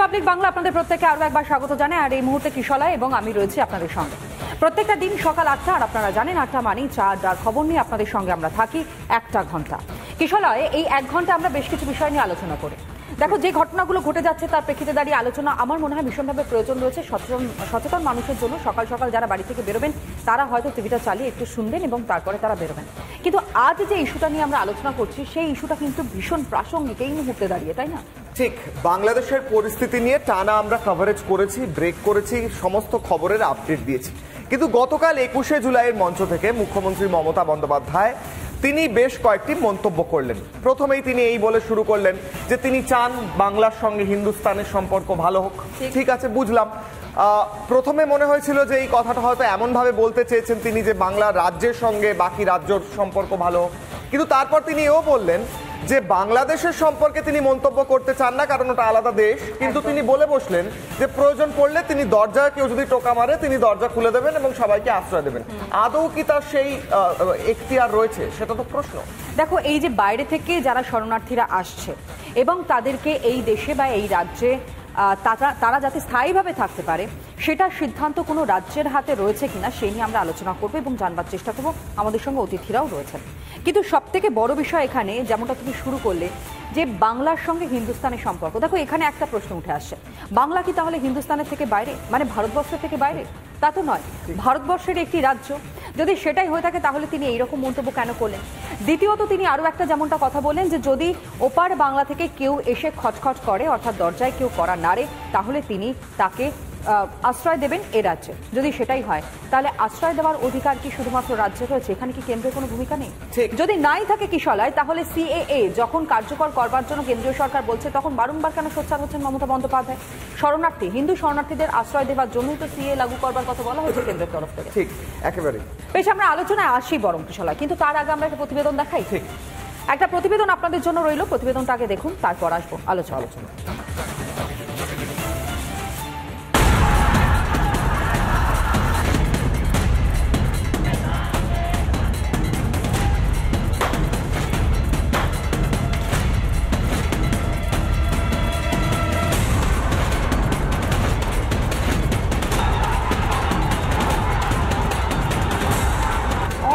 Republic Bangla আপনাদের প্রত্যেককে আরো একবার স্বাগত জানাই। আর এই মুহূর্তে কিশলয় এবং আমি রয়েছি আপনাদের সঙ্গে প্রত্যেকটা দিন সকাল 8টা। আর আপনারা জানেন 8টা মানেই চা আড্ডার খবর নিয়ে আপনাদের সঙ্গে আমরা থাকি একটা ঘন্টা। কিশলয় এই 1 ঘন্টা আমরা বেশ কিছু বিষয় নিয়ে আলোচনা করি। দেখো, যে ঘটনাগুলো ঘটে যাচ্ছে তার প্রেক্ষিতে দাঁড়িয়ে আলোচনা আমার মনে হয় ভীষণভাবে প্রয়োজন রয়েছে সচেতন মানুষের জন্য। সকাল সকাল যারা বাড়ি থেকে বেরোবেন তারা হয়তো টিভিটা চালিয়ে একটু শুনবেন এবং তারপরে তারা বেরোবেন। কিন্তু আজ যে ইস্যুটা নিয়ে আমরা আলোচনা করছি সেই ইস্যুটা কিন্তু ভীষণ প্রাসঙ্গিক এই মুহূর্তে দাঁড়িয়ে, তাই না? ঠিক, বাংলাদেশের পরিস্থিতি নিয়ে টানা আমরা কভারেজ করেছি, ব্রেক করেছি, সমস্ত খবরের আপডেট দিয়েছি। কিন্তু গতকাল 21শে জুলাইয়ের মঞ্চ থেকে মুখ্যমন্ত্রী মমতা বন্দ্যোপাধ্যায় তিনি বেশ কয়েকটি মন্তব্য করলেন। প্রথমেই তিনি এই বলে শুরু করলেন যে তিনি চান বাংলার সঙ্গে হিন্দুস্তানের সম্পর্ক ভালো হোক। ঠিক আছে, বুঝলাম। প্রথমে মনে হয়েছিল যে এই কথাটা হয়তো এমনভাবে বলতে চেয়েছেন তিনি যে বাংলা রাজ্যের সঙ্গে বাকি রাজ্যর সম্পর্ক ভালো হোক। কিন্তু তারপর তিনি এও বললেন যে বাংলাদেশের সম্পর্কে তিনি মন্তব্য করতে চান না, কারণ ওটা আলাদা দেশ। কিন্তু তিনি বলে বসলেন যে প্রয়োজন পড়লে তিনি দরজায় কেউ যদি টোকা মারে তিনি দরজা খুলে দেবেন এবং সবাইকে আশ্রয় দেবেন। আদৌ কি তার সেই এখতিয়ার রয়েছে, সেটা তো প্রশ্ন। দেখো, এই যে বাইরে থেকে যারা শরণার্থীরা আসছে এবং তাদেরকে এই দেশে বা এই রাজ্যে তারা যাতে স্থায়ীভাবে থাকতে পারে সেটার সিদ্ধান্ত কোনো রাজ্যের হাতে রয়েছে কিনা সেই নিয়ে আমরা আলোচনা করবো এবং জানবার চেষ্টা করবো। আমাদের সঙ্গে অতিথিরাও রয়েছেন। কিন্তু সব থেকে বড় বিষয় এখানে, যেমনটা তুমি শুরু করলে, যে বাংলার সঙ্গে হিন্দুস্তানের সম্পর্ক। দেখো, এখানে একটা প্রশ্ন উঠে আসছে, বাংলা কি তাহলে হিন্দুস্তানের থেকে বাইরে, মানে ভারতবর্ষের থেকে বাইরে? তা তো নয়, ভারতবর্ষের একটি রাজ্য। যদি সেটাই হয়ে থাকে তাহলে তিনি এইরকম মন্তব্য কেন করলেন? দ্বিতীয়ত তিনি আরও একটা যেমনটা কথা বলেন যে যদি ওপার বাংলা থেকে কেউ এসে খচখচ করে, অর্থাৎ দরজায় কেউ কড়া নাড়ে, তাহলে তিনি তাকে আশ্রয় দেবেন এ রাজ্যে। যদি সেটাই হয় তাহলে আশ্রয় দেওয়ার অধিকার কি শুধুমাত্র রাজ্যে রয়েছে? এখানে কি কেন্দ্রের কোনো ভূমিকা নেই? যদি নাই থাকে কিশলয়, তাহলে সিএএ যখন কার্যকর করবার জন্য কেন্দ্রীয় সরকার বলছে তখন বারংবার কেন সোচ্চার হচ্ছেন মমতা বন্দ্যোপাধ্যায়? শরণার্থী হিন্দু শরণার্থীদের আশ্রয় দেওয়ার জন্যই তো সিএ লাগু করবার কথা বলা হয়েছে কেন্দ্রের তরফ থেকে। ঠিক, একেবারে। বেশ, আমরা আলোচনায় আসি বরং কিশলয়, কিন্তু তার আগে আমরা একটা প্রতিবেদন দেখাই। ঠিক, একটা প্রতিবেদন আপনাদের জন্য রইল, প্রতিবেদনটা আগে দেখুন, তারপর আসবো আলোচনা।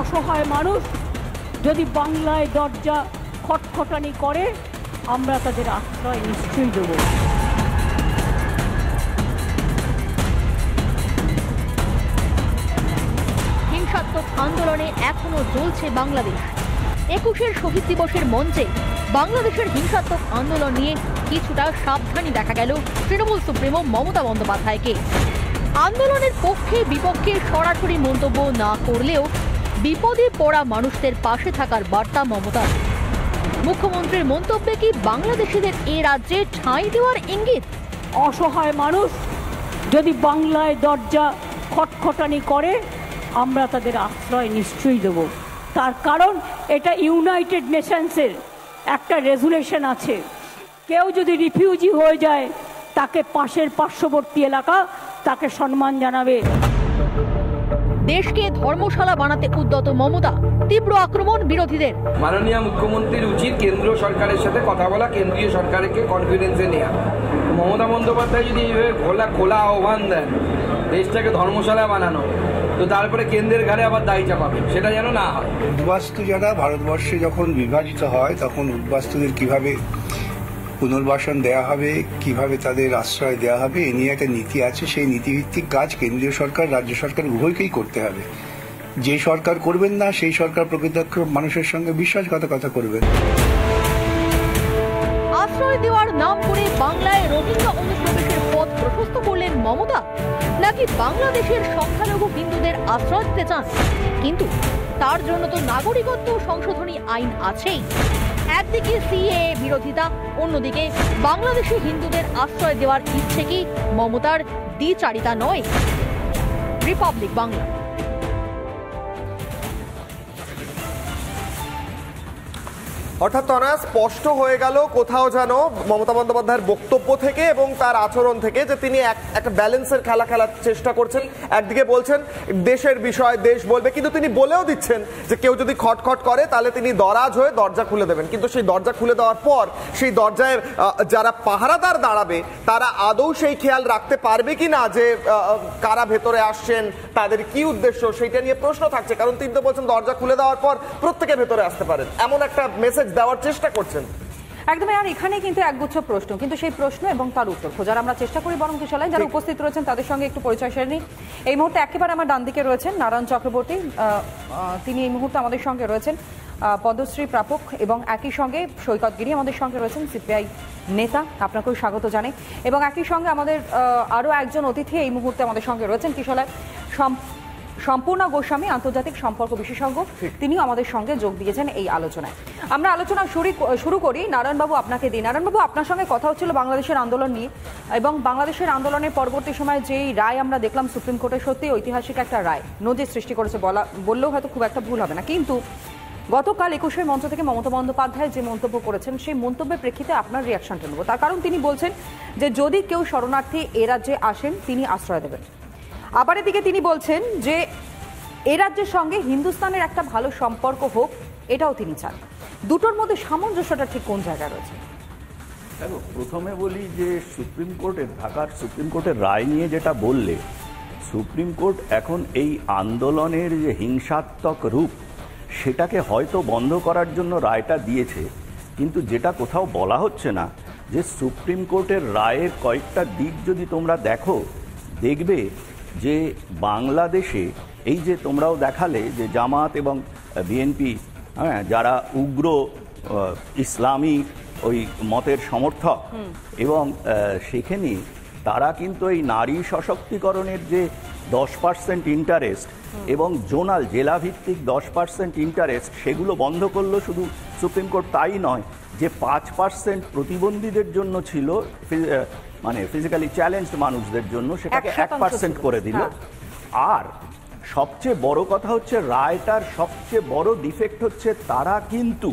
অসহায় মানুষ যদি বাংলায় দরজা খটখটানি করে, আমরা তাদের আশ্রয় নিশ্চয়ই দেব। হিংসাত্মক আন্দোলনে এখনো জ্বলছে বাংলাদেশ। 21শে শহীদ দিবসের মঞ্চে বাংলাদেশের হিংসাত্মক আন্দোলন নিয়ে কিছুটা সাবধানী দেখা গেল তৃণমূল সুপ্রিমো মমতা বন্দ্যোপাধ্যায়কে। আন্দোলনের পক্ষে বিপক্ষে সরাসরি মন্তব্য না করলেও বিপদে পড়া মানুষদের পাশে থাকার বার্তা মমতার। মুখ্যমন্ত্রীর মন্তব্যে কি বাংলাদেশিদের এ রাজ্যে ঠাঁই দেওয়ার ইঙ্গিত? অসহায় মানুষ যদি বাংলায় দরজা খটখটানি করে, আমরা তাদের আশ্রয় নিশ্চয়ই দেব। তার কারণ এটা ইউনাইটেড নেশনসের একটা রেজুলেশন আছে, কেউ যদি রিফিউজি হয়ে যায় তাকে পার্শ্ববর্তী এলাকা তাকে সম্মান জানাবে। দেশকে ধর্মশালা বানাতে উদ্যত মমতা, তীব্র আক্রমণ বিরোধীদের। মাননীয় মুখ্যমন্ত্রীর উচিত কেন্দ্রীয় সরকারের সাথে কথা বলা, কেন্দ্রীয় সরকারকে কনফিডেন্সে নেওয়া। মমতা বন্দ্যোপাধ্যায় যদি এইভাবে খোলা আহ্বান দেন দেশটাকে ধর্মশালা বানানো, তো তারপরে কেন্দ্রের ঘাড়ে আবার দায়ী চাপাবে, সেটা যেন না হয়। উদ্বাস্তু যারা ভারতবর্ষে যখন বিভাজিত হয় তখন উদ্বাস্তুদের কিভাবে পুনর্বাসন দেওয়া হবে, কিভাবে তাদের আশ্রয় দেওয়া হবে, এ নিয়ে একটা নীতি আছে। সেই নীতিভিত্তিক কাজ কেন্দ্রীয় সরকার রাজ্য সরকার উভয়কেই করতে হবে। যে সরকার করবেন না সেই সরকার প্রকৃত মানুষের সঙ্গে বিশ্বাসঘাতকতা করবেন। আশ্রয় দেওয়ার নাম করে বাংলায় রোহিঙ্গা অনুপ্রবেশের পথ প্রশস্ত করলেন মমতা, নাকি বাংলাদেশের সংখ্যালঘু হিন্দুদের আশ্রয় দিতে চান? কিন্তু তার জন্য তো নাগরিকত্ব সংশোধনী আইন আছেই। একদিকে সিএএ বিরোধিতা, অন্যদিকে বাংলাদেশি হিন্দুদের আশ্রয় দেওয়ার ইচ্ছে কি মমতার দ্বিচারিতা নয়? রিপাবলিক বাংলা। অর্থাৎ তনয়া স্পষ্ট হয়ে গেল কোথাও যেন মমতা বন্দ্যোপাধ্যায়ের বক্তব্য থেকে এবং তার আচরণ থেকে যে তিনি একটা ব্যালেন্সের খেলা খেলার চেষ্টা করছেন। একদিকে বলছেন দেশের বিষয় দেশ বলবে, কিন্তু তিনি বলেও দিচ্ছেন যে কেউ যদি খটখট করে তাহলে তিনি দরাজ হয়ে দরজা খুলে দেবেন। কিন্তু সেই দরজা খুলে দেওয়ার পর সেই দরজায় যারা পাহারাদার দাঁড়াবে তারা আদৌ সেই খেয়াল রাখতে পারবে কি না যে কারা ভেতরে আসছেন, তাদের কি উদ্দেশ্য, সেইটা নিয়ে প্রশ্ন থাকছে। কারণ তিনি তো বলছেন দরজা খুলে দেওয়ার পর প্রত্যেকে ভেতরে আসতে পারেন, এমন একটা মেসেজ দেওয়ার চেষ্টা করছেন। একদমই। আর এখানে কিন্তু একগুচ্ছ প্রশ্ন, কিন্তু সেই প্রশ্ন এবং তার উত্তর খোঁজার আমরা চেষ্টা করি। বরং কিশোরলাই যারা উপস্থিত রয়েছেন তাদের সঙ্গে একটু পরিচয় সেরে নিই। এই মুহূর্তে একেবারে আমার ডান দিকে রয়েছেন নারায়ণ চক্রবর্তী, তিনি এই মুহূর্তে আমাদের সঙ্গে রয়েছেন পদ্মশ্রী প্রাপক, এবং একই সঙ্গে সৈকত গিরি আমাদের সঙ্গে রয়েছেন সিপিআই নেতা, আপনাকেও স্বাগত জানাই। এবং একই সঙ্গে আমাদের আরও একজন অতিথি এই মুহূর্তে আমাদের সঙ্গে রয়েছেন কিশোরলাই সম্পূর্ণা গোস্বামী, আন্তর্জাতিক সম্পর্ক বিশেষজ্ঞ, তিনিও আমাদের সঙ্গে যোগ দিয়েছেন এই আলোচনায়। আমরা আলোচনা শুরু করি। নারায়ণবাবু আপনাকে দিই। নারায়ণবাবু, আপনার সঙ্গে কথা হচ্ছিল বাংলাদেশের আন্দোলন নিয়ে, এবং বাংলাদেশের আন্দোলনের পরবর্তী সময়ে যেই রায় আমরা দেখলাম সুপ্রিম কোর্টের, সত্যি ঐতিহাসিক একটা রায়, নজির সৃষ্টি করেছে বললেও হয়তো খুব একটা ভুল হবে না। কিন্তু গতকাল 21 মঞ্চ থেকে মমতা বন্দ্যোপাধ্যায় যে মন্তব্য করেছেন, সেই মন্তব্যের প্রেক্ষিতে আপনার রিয়াকশনটা নেব। তার কারণ তিনি বলছেন যে যদি কেউ শরণার্থী এ রাজ্যে আসেন তিনি আশ্রয় দেবেন। আবার এদিকে তিনি বলছেন যে এ রাজ্যের সঙ্গে হিন্দুস্তানের একটা ভালো সম্পর্ক হোক, এটাও তিনি চান। দুটোর মধ্যে সামঞ্জস্যটা ঠিক কোন জায়গায় রয়েছে? দেখো, প্রথমে বলি যে ঢাকার সুপ্রিম কোর্টের রায় নিয়ে যেটা বললে, সুপ্রিম কোর্ট এখন এই আন্দোলনের যে হিংসাত্মক রূপ সেটাকে হয়তো বন্ধ করার জন্য রায়টা দিয়েছে, কিন্তু যেটা কোথাও বলা হচ্ছে না যে সুপ্রিম কোর্টের রায়ের কয়েকটা দিক যদি তোমরা দেখো, দেখবে যে বাংলাদেশে এই যে তোমরাও দেখালে যে জামাত এবং বিএনপি, যারা উগ্র ইসলামী ওই মতের সমর্থক, এবং সেখানে তারা কিন্তু এই নারী সশক্তিকরণের যে 10% ইন্টারেস্ট এবং জোনাল জেলাভিত্তিক 10% ইন্টারেস্ট, সেগুলো বন্ধ করলো শুধু সুপ্রিম কোর্ট। তাই নয়, যে 5% প্রতিবন্ধীদের জন্য ছিল, মানে ফিজিক্যালি চ্যালেঞ্জড মানুষদের জন্য, সেটাকে 1% করে দিল। আর সবচেয়ে বড় কথা হচ্ছে, রায়টার সবচেয়ে বড় ডিফেক্ট হচ্ছে তারা কিন্তু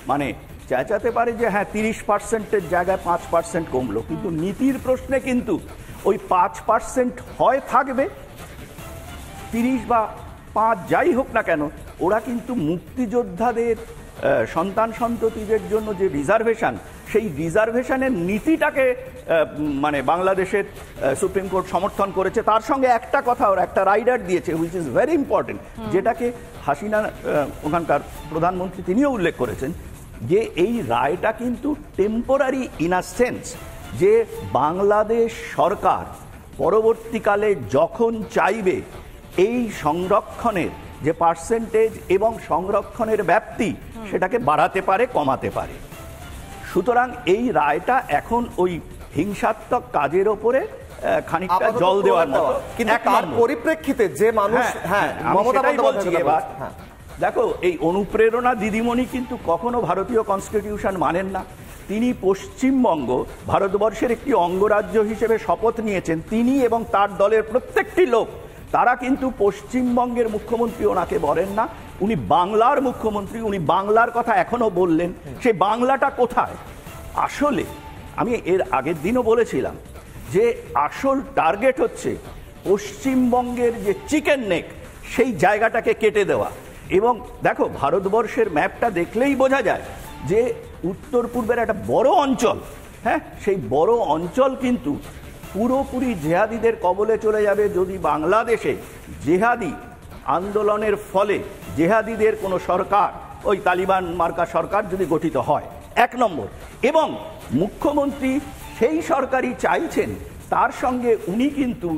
মানে চেঁচাতে পারে যে হ্যাঁ 30%-এর জায়গায় 5% কমলো, কিন্তু নীতির প্রশ্নে কিন্তু ওই 5% হয় থাকবে, 30 বা 5 যাই হোক না কেন, ওরা কিন্তু মুক্তিযোদ্ধাদের সন্তান সন্ততিদের জন্য যে রিজার্ভেশন, সেই রিজার্ভেশনের নীতিটাকে মানে বাংলাদেশের সুপ্রিম কোর্ট সমর্থন করেছে। তার সঙ্গে একটা কথা ওরা একটা রাইডার দিয়েছে, হুইচ ইজ ভেরি ইম্পর্টেন্ট, যেটাকে হাসিনা ওখানকার প্রধানমন্ত্রী তিনিও উল্লেখ করেছেন, যে এই রায়টা কিন্তু টেম্পোরারি ইন আ সেন্স, যে বাংলাদেশ সরকার পরবর্তীকালে যখন চাইবে এই সংরক্ষণের যে পার্সেন্টেজ এবং সংরক্ষণের ব্যাপ্তি, সেটাকে বাড়াতে পারে, কমাতে পারে। সুতরাং এই রায়টা এখন ওই হিংসাত্মক কাজের ওপরে খানিকটা জল দেওয়ার মতো। কিন্তু তার পরিপ্রেক্ষিতে যে মানুষ, হ্যাঁ মমতা বন্দ্যোপাধ্যায় এবার দেখো, এই অনুপ্রেরণা দিদিমণি কিন্তু কখনো ভারতীয় কনস্টিটিউশন মানেন না। তিনি পশ্চিমবঙ্গ ভারতবর্ষের একটি অঙ্গরাজ্য হিসেবে শপথ নিয়েছেন। তিনি এবং তার দলের প্রত্যেকটি লোক, তারা কিন্তু পশ্চিমবঙ্গের মুখ্যমন্ত্রী ওনাকে বলেন না, উনি বাংলার মুখ্যমন্ত্রী। উনি বাংলার কথা এখনো বললেন, সেই বাংলাটা কোথায়? আসলে আমি এর আগের দিনও বলেছিলাম যে আসল টার্গেট হচ্ছে পশ্চিমবঙ্গের যে চিকেন নেক, সেই জায়গাটাকে কেটে দেওয়া। এবং দেখো, ভারতবর্ষের ম্যাপটা দেখলেই বোঝা যায় যে উত্তর পূর্বের একটা বড় অঞ্চল, হ্যাঁ, সেই বড় অঞ্চল কিন্তু পুরোপুরি জেহাদিদের কবলে চলে যাবে যদি বাংলাদেশে জেহাদি আন্দোলনের ফলে জেহাদিদের কোনো সরকার, ওই তালিবান মার্কা সরকার যদি গঠিত হয়, 1 নম্বর। এবং মুখ্যমন্ত্রী সেই সরকারই চাইছেন, তার সঙ্গে উনি কিন্তু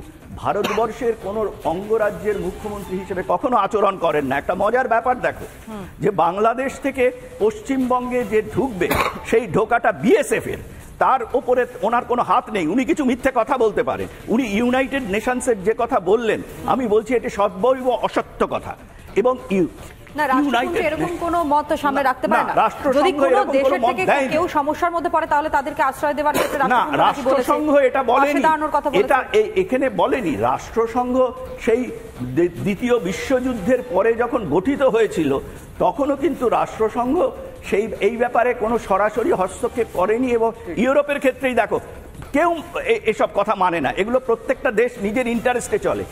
ভারতবর্ষের কোন অঙ্গরাজ্যের মুখ্যমন্ত্রী হিসেবে কখনো আচরণ করেন না। একটা মজার ব্যাপার দেখো, যে বাংলাদেশ থেকে পশ্চিমবঙ্গে যে ঢুকবে, সেই ঢোকাটা বিএসএফ এর, তার উপরে ওনার কোনো হাত নেই। উনি কিছু মিথ্যে কথা বলতে পারেন। উনি ইউনাইটেড নেশনসের যে কথা বললেন, আমি বলছি এটি সর্বৈব অসত্য কথা। এবং এরকম কোন মত সামনে রাখতে পারে না। যদি কোনো দেশের থেকে কেউ সমস্যার মধ্যে পড়ে, তাহলে তাদেরকে আশ্রয় দেওয়ার ক্ষেত্রে রাষ্ট্রসংঘ এটা বলেনি, এটা এখানে বলেনি। রাষ্ট্রসংঘ সেই দ্বিতীয় বিশ্বযুদ্ধের পরে যখন গঠিত হয়েছিল, তখনও কিন্তু রাষ্ট্রসংঘ এই ব্যাপারে কোনো সরাসরি হস্তক্ষেপ করেনি। এবং ইউরোপের ক্ষেত্রেই দেখো, কেউ এসব কথা মানে না, এগুলো প্রত্যেকটা দেশ নিজের ইন্টারেস্টে চলে।